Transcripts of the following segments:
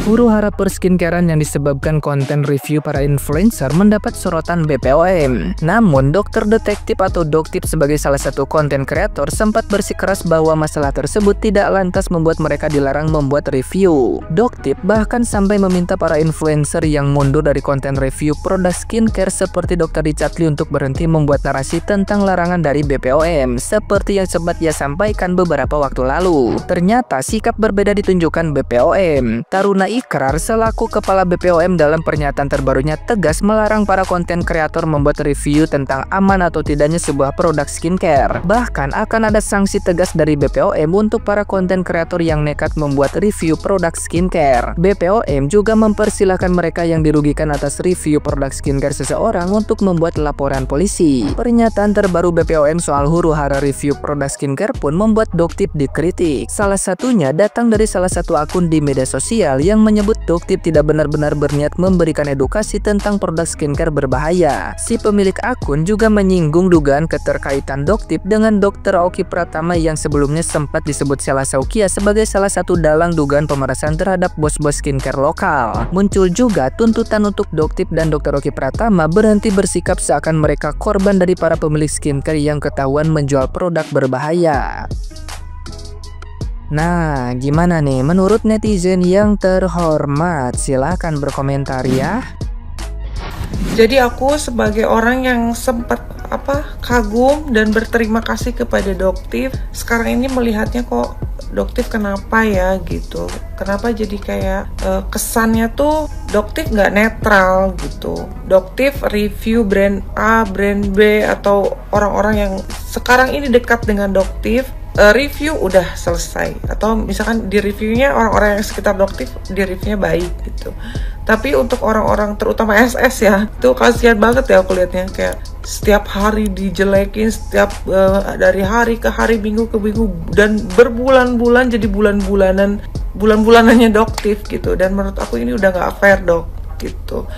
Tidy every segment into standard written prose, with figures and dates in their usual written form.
Huru-hara perskincarean yang disebabkan konten review para influencer mendapat sorotan BPOM. Namun, dokter detektif atau Doktip sebagai salah satu konten kreator sempat bersikeras bahwa masalah tersebut tidak lantas membuat mereka dilarang membuat review. Doktip bahkan sampai meminta para influencer yang mundur dari konten review produk skincare seperti Dr. Richard Lee untuk berhenti membuat narasi tentang larangan dari BPOM seperti yang sempat ia sampaikan beberapa waktu lalu. Ternyata sikap berbeda ditunjukkan BPOM. Taruna Ikrar selaku kepala BPOM dalam pernyataan terbarunya tegas melarang para konten kreator membuat review tentang aman atau tidaknya sebuah produk skincare. Bahkan akan ada sanksi tegas dari BPOM untuk para konten kreator yang nekat membuat review produk skincare. BPOM juga mempersilahkan mereka yang dirugikan atas review produk skincare seseorang untuk membuat laporan polisi. Pernyataan terbaru BPOM soal huru-hara review produk skincare pun membuat Doktip dikritik. Salah satunya datang dari salah satu akun di media sosial yang menyebut Doktip tidak benar-benar berniat memberikan edukasi tentang produk skincare berbahaya. Si pemilik akun juga menyinggung dugaan keterkaitan Doktip dengan Dr. Oki Pratama yang sebelumnya sempat disebut Sheila Saukia sebagai salah satu dalang dugaan pemerasan terhadap bos-bos skincare lokal. Muncul juga tuntutan untuk Doktip dan Dr. Oki Pratama berhenti bersikap seakan mereka korban dari para pemilik skincare yang ketahuan menjual produk berbahaya. Nah, gimana nih menurut netizen yang terhormat? Silahkan berkomentar ya. Jadi aku sebagai orang yang sempat kagum dan berterima kasih kepada Doktip, sekarang ini melihatnya kok Doktip kenapa ya gitu, kenapa jadi kayak kesannya tuh Doktip nggak netral gitu. Doktip review brand A, brand B, atau orang-orang yang sekarang ini dekat dengan Doktip review udah selesai, atau misalkan di reviewnya orang-orang yang sekitar Doktip di reviewnya baik gitu. Tapi untuk orang-orang terutama SS ya, itu kasihan banget ya aku lihatnya, kayak setiap hari dijelekin, setiap dari hari ke hari, minggu ke minggu, dan berbulan-bulan jadi bulan-bulanannya Doktip gitu. Dan menurut aku ini udah nggak fair Dok gitu.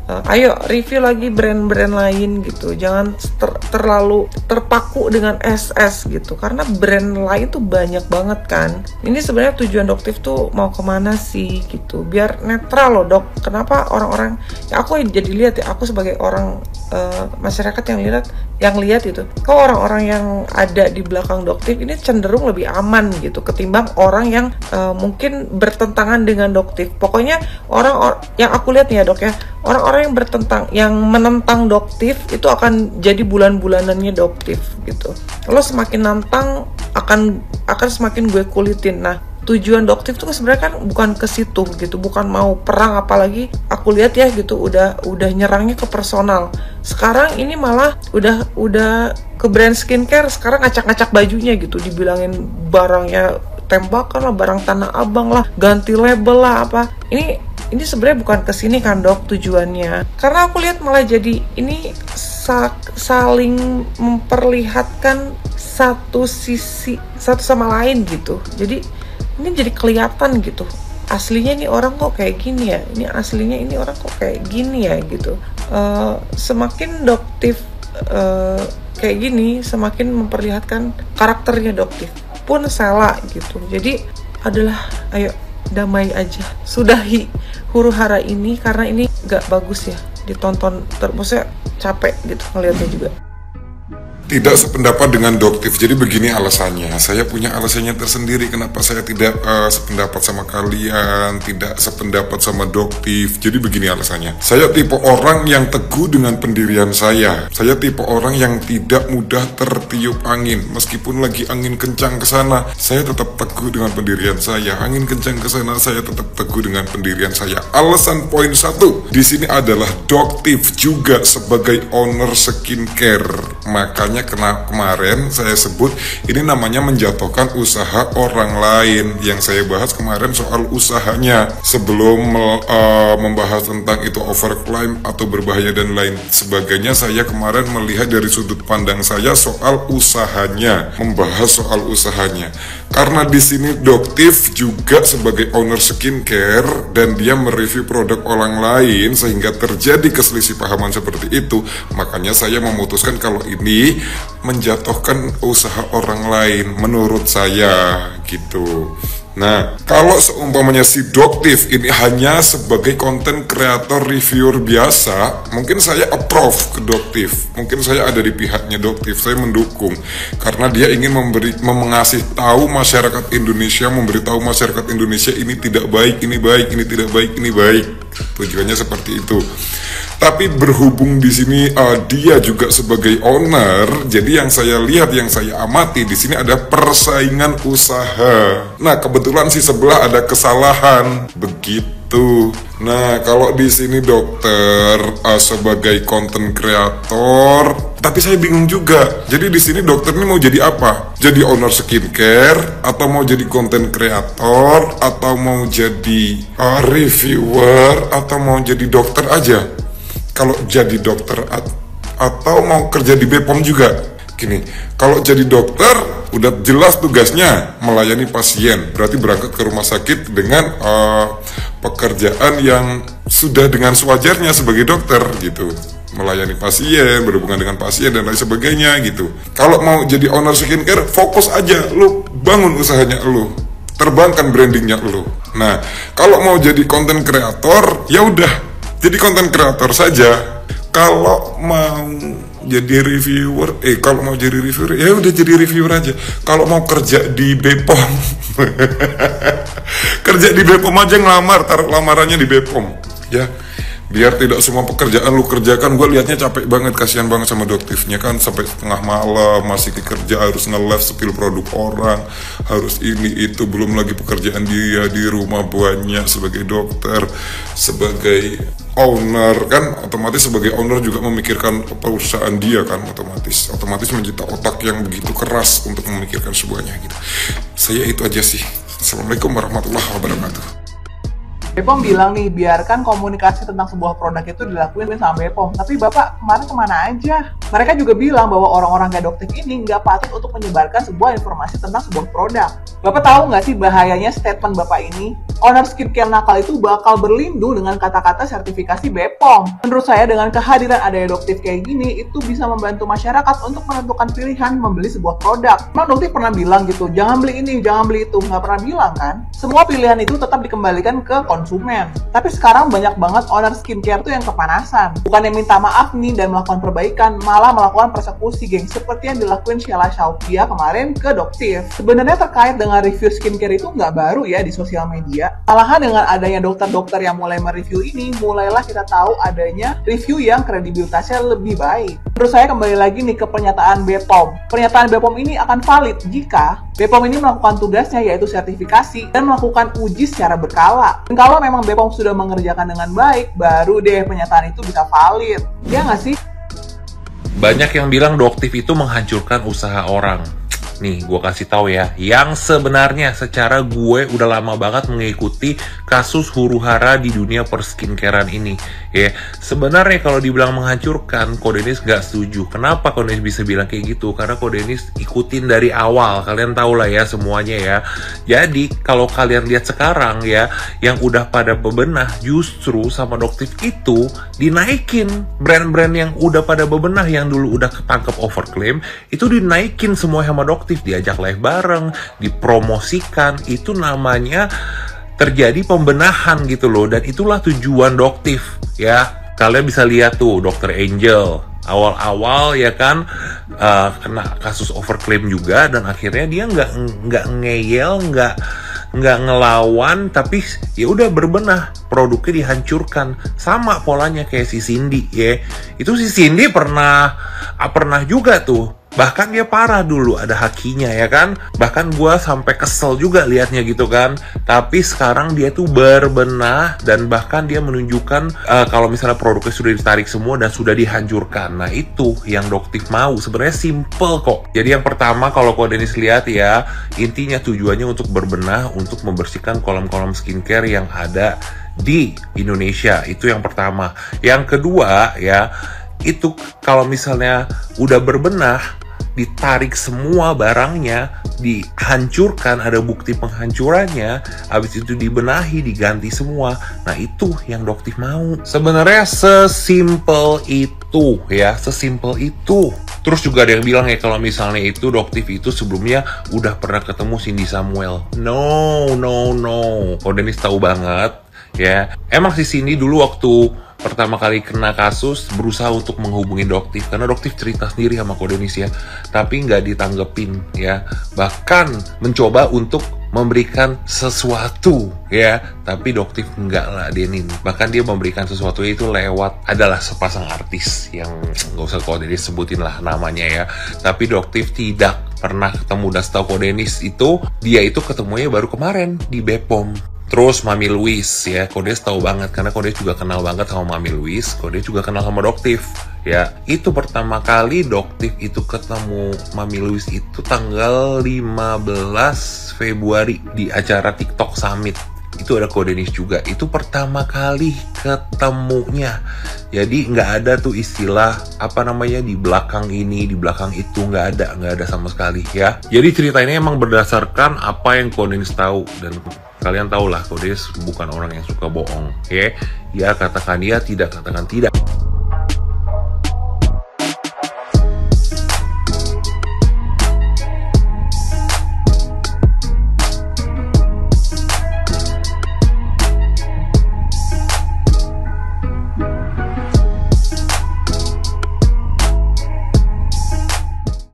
Ayo review lagi brand-brand lain gitu, jangan terlalu terpaku dengan SS gitu, karena brand lain tuh banyak banget kan. Ini sebenarnya tujuan Doktip tuh mau kemana sih gitu, biar netral loh Dok. Kenapa orang-orang ya, aku jadi lihat ya, aku sebagai orang masyarakat yang lihat itu, kok orang-orang yang ada di belakang Doktip ini cenderung lebih aman gitu ketimbang orang yang mungkin bertentangan dengan Doktip. Pokoknya orang yang aku lihat nih ya Dok ya, orang-orang yang menentang Doktip itu akan jadi bulan-bulanannya Doktip gitu. Kalau semakin nantang akan semakin gue kulitin. Nah, tujuan Doktip tuh sebenarnya kan bukan ke situ gitu, bukan mau perang, apalagi aku lihat ya gitu udah nyerangnya ke personal. Sekarang ini malah udah ke brand skincare, sekarang ngacak-ngacak bajunya gitu, dibilangin barangnya tembakan lah, barang Tanah Abang lah, ganti label lah apa. Ini sebenarnya bukan kesini kan Dok tujuannya, karena aku lihat malah jadi ini saling memperlihatkan satu sisi satu sama lain gitu. Jadi ini jadi kelihatan gitu, aslinya ini orang kok kayak gini ya, ini aslinya ini orang kok kayak gini ya gitu. Semakin Doktip kayak gini, semakin memperlihatkan karakternya Doktip pun salah gitu. Jadi adalah ayo damai aja, sudahi huru-hara ini, karena ini gak bagus ya ditonton, maksudnya capek gitu ngeliatnya juga. Tidak sependapat dengan Doktip. Jadi begini alasannya, saya punya alasannya tersendiri kenapa saya tidak sependapat sama kalian, tidak sependapat sama Doktip. Jadi begini alasannya, saya tipe orang yang teguh dengan pendirian saya tipe orang yang tidak mudah tertiup angin. Meskipun lagi angin kencang ke sana, saya tetap teguh dengan pendirian saya. Angin kencang ke sana, saya tetap teguh dengan pendirian saya. Alasan poin satu di sini adalah Doktip juga sebagai owner skincare. Makanya kemarin saya sebut ini namanya menjatuhkan usaha orang lain. Yang saya bahas kemarin soal usahanya, sebelum membahas tentang itu overclaim atau berbahaya dan lain sebagainya. Saya kemarin melihat dari sudut pandang saya soal usahanya, membahas soal usahanya. Karena di sini Doktip juga sebagai owner skincare dan dia mereview produk orang lain sehingga terjadi keselisih pahaman seperti itu. Makanya saya memutuskan kalau ini menjatuhkan usaha orang lain menurut saya gitu. Nah, kalau seumpamanya si Doktif ini hanya sebagai konten kreator reviewer biasa, mungkin saya approve ke Doktif. Mungkin saya ada di pihaknya Doktif, saya mendukung. Karena dia ingin mengasih tahu masyarakat Indonesia, memberitahu masyarakat Indonesia ini tidak baik, ini baik, ini tidak baik, ini baik. Tujuannya seperti itu. Tapi berhubung di sini dia juga sebagai owner, jadi yang saya lihat, yang saya amati di sini ada persaingan usaha. Nah, kebetulan sih sebelah ada kesalahan begitu. Nah, kalau di sini dokter sebagai content creator, tapi saya bingung juga. Jadi di sini dokter ini mau jadi apa? Jadi owner skincare, atau mau jadi content creator, atau mau jadi reviewer, atau mau jadi dokter aja? Kalau jadi dokter atau mau kerja di BPOM juga. Gini, kalau jadi dokter udah jelas tugasnya melayani pasien, berarti berangkat ke rumah sakit dengan pekerjaan yang sudah dengan sewajarnya sebagai dokter gitu, melayani pasien, berhubungan dengan pasien dan lain sebagainya gitu. Kalau mau jadi owner skincare, fokus aja, lu bangun usahanya lu, terbangkan brandingnya lu. Nah, kalau mau jadi content creator, ya udah jadi konten kreator saja. Kalau mau jadi reviewer, kalau mau jadi reviewer, ya udah jadi reviewer aja. Kalau mau kerja di BPOM, kerja di BPOM aja, ngelamar, taruh lamarannya di BPOM, ya. Biar tidak semua pekerjaan lu kerjakan. Gue liatnya capek banget, kasihan banget sama Doktifnya kan, sampai tengah malam masih kerja, harus nge-live spill produk orang, harus ini itu, belum lagi pekerjaan dia di rumah banyak sebagai dokter, sebagai owner kan, otomatis sebagai owner juga memikirkan perusahaan dia kan, otomatis mencipta otak yang begitu keras untuk memikirkan semuanya gitu. Saya itu aja sih. Assalamualaikum warahmatullahi wabarakatuh. BPOM bilang nih, biarkan komunikasi tentang sebuah produk itu dilakuin sama BPOM. Tapi Bapak kemarin kemana aja? Mereka juga bilang bahwa orang-orang kayak Doktif ini nggak patut untuk menyebarkan sebuah informasi tentang sebuah produk. Bapak tahu nggak sih bahayanya statement Bapak ini? Owner skincare nakal itu bakal berlindung dengan kata-kata sertifikasi BPOM. Menurut saya dengan kehadiran adanya Doktif kayak gini, itu bisa membantu masyarakat untuk menentukan pilihan membeli sebuah produk. Memang Doktif pernah bilang gitu, jangan beli ini, jangan beli itu. Nggak pernah bilang kan? Semua pilihan itu tetap dikembalikan ke konsumen. Tapi sekarang banyak banget owner skincare tuh yang kepanasan. Bukannya minta maaf nih dan melakukan perbaikan, malah melakukan persekusi, geng. Seperti yang dilakuin Sheila Shaufia kemarin ke Doktif. Sebenarnya terkait dengan review skincare itu nggak baru ya di sosial media. Malahan dengan adanya dokter-dokter yang mulai mereview ini, mulailah kita tahu adanya review yang kredibilitasnya lebih baik. Menurut saya kembali lagi nih ke pernyataan BPOM. Pernyataan BPOM ini akan valid jika BPOM ini melakukan tugasnya yaitu sertifikasi dan melakukan uji secara berkala. Dan kalau memang BPOM sudah mengerjakan dengan baik, baru deh pernyataan itu bisa valid. Ya nggak sih? Banyak yang bilang Doktif itu menghancurkan usaha orang. Nih, gue kasih tahu ya, yang sebenarnya secara gue udah lama banget mengikuti kasus huru-hara di dunia perskincarean ini. Ya, sebenarnya kalau dibilang menghancurkan, Ko Denis nggak setuju. Kenapa Ko Denis bisa bilang kayak gitu? Karena Ko Denis ikutin dari awal. Kalian tahu lah ya semuanya ya. Jadi, kalau kalian lihat sekarang ya, yang udah pada bebenah, justru sama Doktif itu dinaikin. Brand-brand yang udah pada bebenah, yang dulu udah ketangkep overclaim, itu dinaikin semua sama Doktif. Diajak live bareng, dipromosikan, itu namanya terjadi pembenahan gitu loh, dan itulah tujuan Doktif ya. Kalian bisa lihat tuh Dr. Angel awal-awal ya kan kena kasus overclaim juga, dan akhirnya dia nggak ngeyel, nggak ngelawan, tapi ya udah berbenah, produknya dihancurkan. Sama polanya kayak si Cindy ya. Itu si Cindy pernah juga tuh. Bahkan dia parah dulu, ada hakinya ya kan. Bahkan gue sampai kesel juga liatnya gitu kan. Tapi sekarang dia tuh berbenah, dan bahkan dia menunjukkan kalau misalnya produknya sudah ditarik semua dan sudah dihancurkan. Nah itu yang Doktif mau. Sebenarnya simple kok. Jadi yang pertama kalau Ko Denis lihat ya, intinya tujuannya untuk berbenah, untuk membersihkan kolam-kolam skincare yang ada di Indonesia. Itu yang pertama. Yang kedua ya, itu kalau misalnya udah berbenah, ditarik semua barangnya, dihancurkan, ada bukti penghancurannya, habis itu dibenahi, diganti semua. Nah itu yang Doktif mau. Sebenarnya sesimpel itu ya, sesimpel itu. Terus juga ada yang bilang ya kalau misalnya itu Doktif itu sebelumnya udah pernah ketemu Cindy Samuel. No. Kok Dennis tahu banget ya. Emang si Cindy dulu waktu pertama kali kena kasus berusaha untuk menghubungi Doktif karena Doktif cerita sendiri sama Ko Dennis ya, tapi nggak ditanggepin ya, bahkan mencoba untuk memberikan sesuatu ya, tapi Doktif nggak ladenin. Bahkan dia memberikan sesuatu itu lewat adalah sepasang artis yang nggak usah Ko Dennis sebutin lah namanya ya, tapi Doktif tidak pernah ketemu. Dan setahu Ko Dennis itu dia itu ketemunya baru kemarin di Bepom. Terus Mami Louis ya, Ko Dennis tahu banget karena Ko Dennis juga kenal banget sama Mami Louis. Ko Dennis juga kenal sama Doktif ya. Itu pertama kali Doktif itu ketemu Mami Louis itu tanggal 15 Februari di acara TikTok Summit. Itu ada Ko Dennis juga. Itu pertama kali ketemunya. Jadi nggak ada tuh istilah apa namanya di belakang ini, di belakang itu, nggak ada sama sekali ya. Jadi cerita ini emang berdasarkan apa yang Ko Dennis tahu, dan kalian tahu lah Ko Dennis bukan orang yang suka bohong ya. Dia katakan dia tidak, katakan tidak.